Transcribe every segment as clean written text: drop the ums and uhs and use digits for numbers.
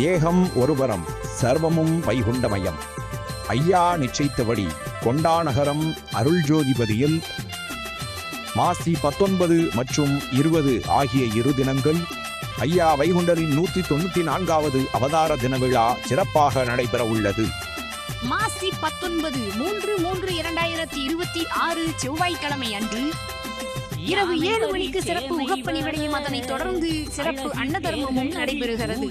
ஏகம் ஒருவரம் சர்வமும் வைகுண்டமயம். ஐயா நிச்சயித்தபடி கொண்டாநகரம் அருள்ஜோதிபதியில் மாசி 19 மற்றும் 20 ஆகிய இரு தினங்கள் ஐயா வைகுண்டரின் 194வது அவதார தின விழா சிறப்பாக நடைபெற உள்ளது. மாசி 19/3/2026 செவ்வாய்க்கிழமை அன்று இரவு 7 மணிக்கு சிறப்பு உகப்பணி விடையும் அதனைத் தொடர்ந்து சிறப்பு அன்னதர்மமும் நடைபெறுகிறது.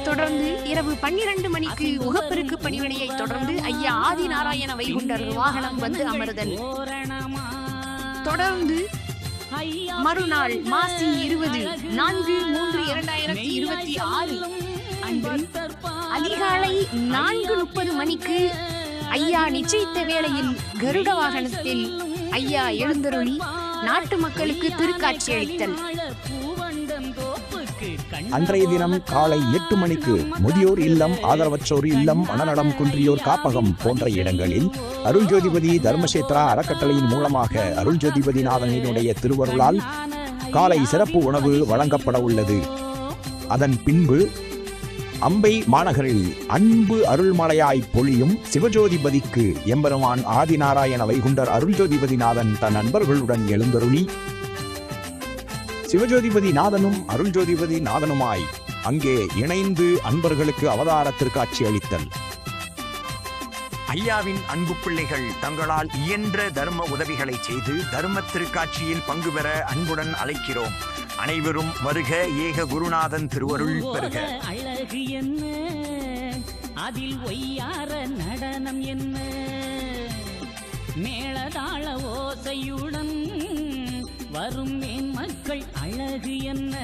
தொடர்ந்து இரவு 12 மணிக்கு உகப்பெருக்கு பணிவிடையை தொடர்ந்து ஐயா ஆதிநாராயண வைகுண்டர் வாகனம் வந்து அமர்தல். தொடர்ந்து மறுநாள் மாசி 20/4/2026 அன்று அதிகாலை 4:30 மணிக்கு ஐயா நிச்சயித்த வேளையில் கருட வாகனத்தில் ஐயா எழுந்தருளி நாட்டு மக்களுக்கு திருக்காட்சி அளித்தல். அன்றைய தினம் காலை 8 மணிக்கு முதியோர் இல்லம், ஆதரவற்றோர் இல்லம், மனநலம் குன்றியோர் காப்பகம் போன்ற இடங்களில் அருள்ஜோதிபதி தர்மசேத்ரா அறக்கட்டளையின் மூலமாக அருள்ஜோதிபதி நாதனினுடைய திருவருளால் காலை சிறப்பு உணவு வழங்கப்பட உள்ளது. அதன் பின்பு அம்பை மாநகரில் அன்பு அருள்மலையாய் பொழியும் சிவஜோதிபதிக்கு எம்பெருமான் ஆதிநாராயண வைகுண்டர் அருள்ஜோதிபதி நாதன் தன் நண்பர்களுடன் எழுந்தருளி சிவஜோதிபதி நாதனும் அருள்ஜோதிபதி நாதனுமாய் அங்கே இணைந்து அன்பர்களுக்கு அவதாரத்திற்கு அளித்தல். ஐயாவின் அன்பு பிள்ளைகள் தங்களால் இயன்ற தர்ம உதவிகளை செய்து தர்ம திருக்காட்சியில் பங்கு பெற அன்புடன் அழைக்கிறோம். அனைவரும் வருக. ஏக குருநாதன் திருவருள் பெறுக. அழகு என்ன, அதில் ஒய்யார நடனம் என்ன, மேளதாள ஓசையுடன் வரும் மேன் மக்கள் அழகு என்ன.